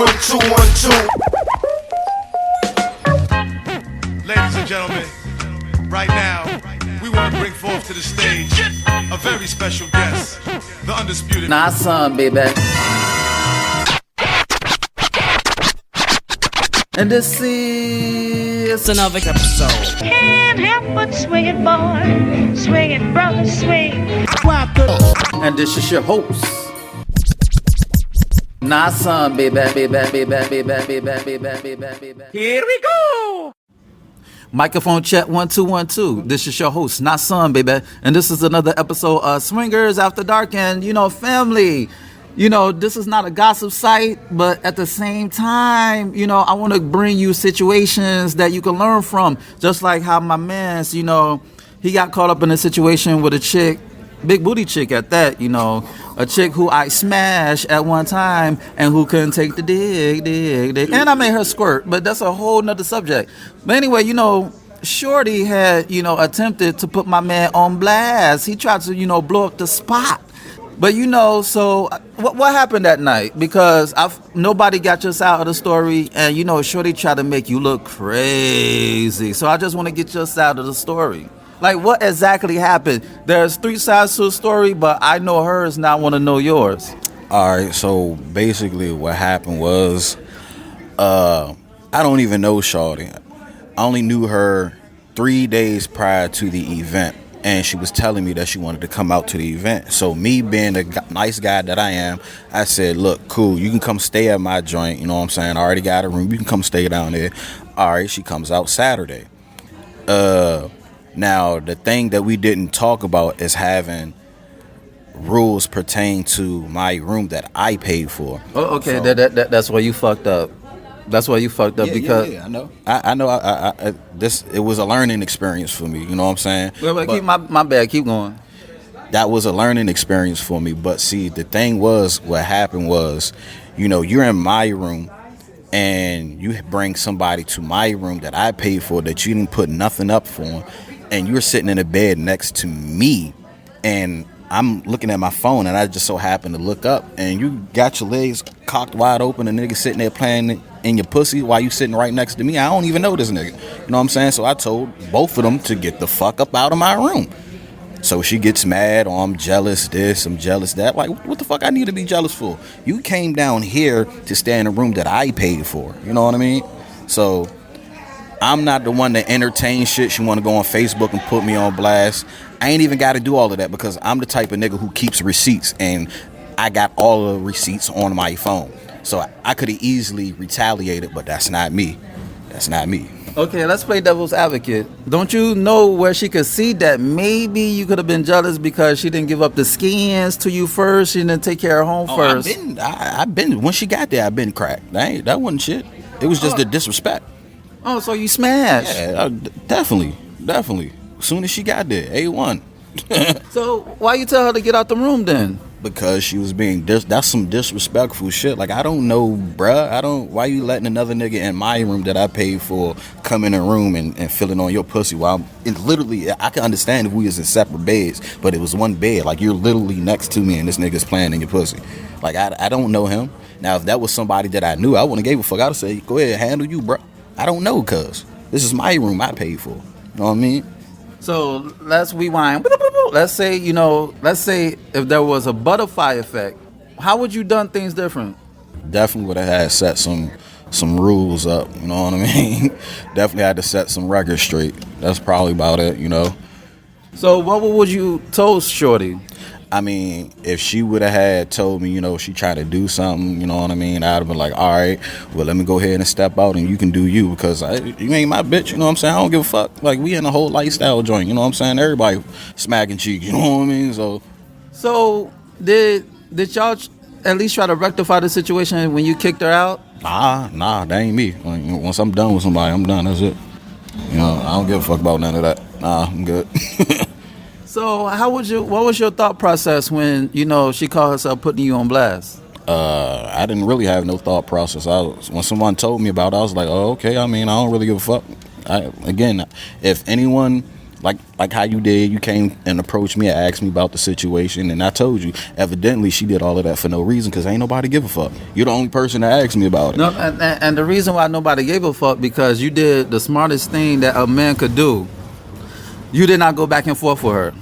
1-2-1-2. Ladies and gentlemen, right now, we want to bring forth to the stage a very special guest, the undisputed. Nah, son, baby. And this is another episode. Can't help but swing it, boy. Swing it, brother, swing. And this is your host. Nah, son, baby. Here we go. Microphone check 1-2-1-2. This is your host, not son, baby. And this is another episode of Swingers After Dark. And, family, this is not a gossip site, but at the same time, I want to bring you situations that you can learn from. Just like how my man's, he got caught up in a situation with a chick, big booty chick at that, a chick who I smashed at one time and who couldn't take the dig. And I made her squirt, but that's a whole nother subject. But anyway, Shorty had, attempted to put my man on blast. He tried to, blow up the spot. But, so what happened that night? Because nobody got your side of the story, and, Shorty tried to make you look crazy. So I just want to get your side of the story. Like, what exactly happened? There's 3 sides to the story, but I know hers, and I want to know yours. All right, so basically what happened was, I don't even know Shorty. I only knew her 3 days prior to the event, and she was telling me that she wanted to come out to the event. So me being the nice guy that I am, I said, look, cool, you can come stay at my joint, you know what I'm saying? I already got a room, you can come stay down there. All right, she comes out Saturday. Now, the thing that we didn't talk about is having rules pertain to my room that I paid for. Oh, okay, so, that's why you fucked up. That's why you fucked up because I know. I know. It was a learning experience for me. You know what I'm saying? But keep my bad. Keep going. That was a learning experience for me. But see, the thing was, what happened was, you're in my room. And you bring somebody to my room that I paid for that you didn't put nothing up for, and you're sitting in a bed next to me, and I'm looking at my phone, and I just so happen to look up, and you got your legs cocked wide open, and nigga sitting there playing in your pussy while you sitting right next to me. I don't even know this nigga. You know what I'm saying? So I told both of them to get the fuck up out of my room. So she gets mad, or I'm jealous this, I'm jealous that. Like, what the fuck I need to be jealous for? You came down here to stay in a room that I paid for. You know what I mean? So I'm not the one to entertain shit. She want to go on Facebook and put me on blast. I ain't even got to do all of that because I'm the type of nigga who keeps receipts, and I got all the receipts on my phone. So I could have easily retaliated, but that's not me. That's not me. Okay, let's play devil's advocate. Don't you know where she could see that maybe you could have been jealous because she didn't give up the skins to you first? She didn't take care of home first. I've been when she got there. I've been cracked. That wasn't shit. It was just the disrespect. Oh, so you smashed? Yeah, definitely. As soon as she got there, A1. So why you tell her to get out the room then? Because she was being that's some disrespectful shit. Like, I don't know, bruh. Why you letting another nigga in my room that I paid for come in a room and feeling on your pussy while literally, I can understand if we was in separate beds, but it was one bed. Like, you're literally next to me and this nigga's playing in your pussy. Like, I don't know him. Now, if that was somebody that I knew, I wouldn't have gave a fuck. I'd have said, go ahead, handle you, bro. I don't know, cuz this is my room I paid for. You know what I mean? So let's rewind. Let's say if there was a butterfly effect, how would you done things different? Definitely would have had set some rules up, you know what I mean? Definitely had to set some records straight. That's probably about it, So what would you told Shorty? I mean, if she would have had told me, she tried to do something, you know what I mean, I'd have been like, all right, well, let me go ahead and step out and you can do you because you ain't my bitch, you know what I'm saying? I don't give a fuck. Like, we in a whole lifestyle joint, you know what I'm saying? Everybody smacking cheeks, you know what I mean? So did y'all at least try to rectify the situation when you kicked her out? Nah, that ain't me. Like, once I'm done with somebody, I'm done, that's it. I don't give a fuck about none of that. Nah, I'm good. So what was your thought process when, she called herself putting you on blast? I didn't really have no thought process. When someone told me about it, I was like, oh, okay. I mean, I don't really give a fuck. Again, if anyone like how you did. You came and approached me and asked me about the situation, and I told you. Evidently, she did all of that for no reason because ain't nobody give a fuck. You're the only person that asked me about it. No, and the reason why nobody gave a fuck because you did the smartest thing that a man could do. You did not go back and forth with her.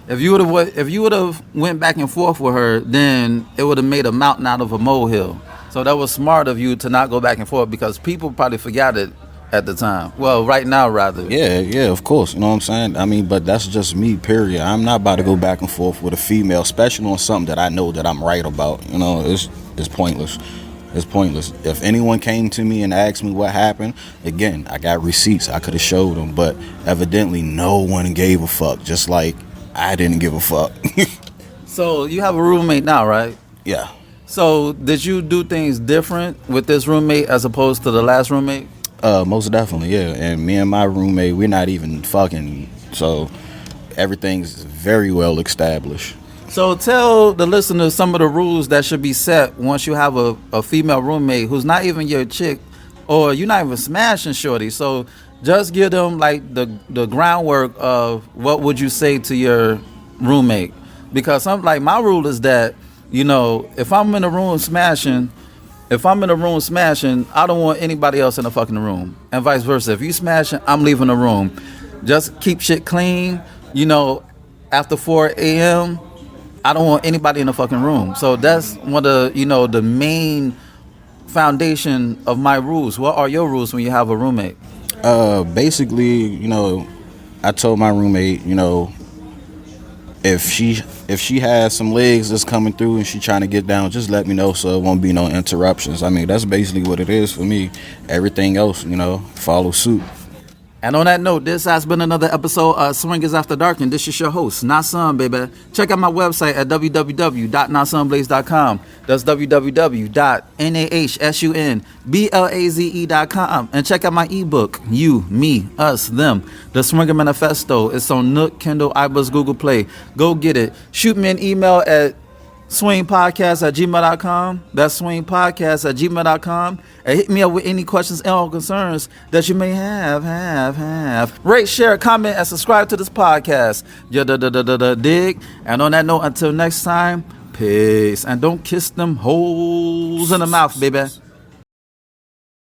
If you would have went back and forth with her, then it would have made a mountain out of a molehill. So that was smart of you to not go back and forth because people probably forgot it at the time. Well, right now, rather. Yeah, of course. You know what I'm saying? I mean, but that's just me, period. I'm not about to go back and forth with a female, especially on something that I know that I'm right about. You know, it's pointless. It's pointless. If anyone came to me and asked me what happened, again, I got receipts. I could have showed them, but evidently no one gave a fuck, just like I didn't give a fuck. So you have a roommate now, right? Yeah. So did you do things different with this roommate as opposed to the last roommate? Most definitely, yeah. And me and my roommate, we're not even fucking, so everything's very well established. So tell the listeners some of the rules that should be set once you have a female roommate who's not even your chick, or you're not even smashing shorty. So just give them like the groundwork of what would you say to your roommate. Because my rule is that, you know, if I'm in a room smashing, I don't want anybody else in the fucking room. And vice versa. If you smashing, I'm leaving the room. Just keep shit clean. You know, after 4 a.m., I don't want anybody in the fucking room. So that's one of the, you know, the main foundation of my rules. What are your rules when you have a roommate? Basically, you know, I told my roommate, you know, if she has some legs that's coming through and she trying to get down, just let me know so it won't be no interruptions. I mean, that's basically what it is for me. Everything else, you know, follow suit. And on that note, this has been another episode of Swingers After Dark, and this is your host, Nasun, baby. Check out my website at www.nasunblaze.com. That's www.nahsunblaze.com. And check out my ebook, You, Me, Us, Them, The Swinger Manifesto. It's on Nook, Kindle, iBooks, Google Play. Go get it. Shoot me an email at swingpodcast@gmail.com. That's swingpodcast@gmail.com. And hit me up with any questions and concerns that you may have. Rate, share, comment, and subscribe to this podcast. Dig. And on that note, until next time, peace. And don't kiss them holes in the mouth, baby.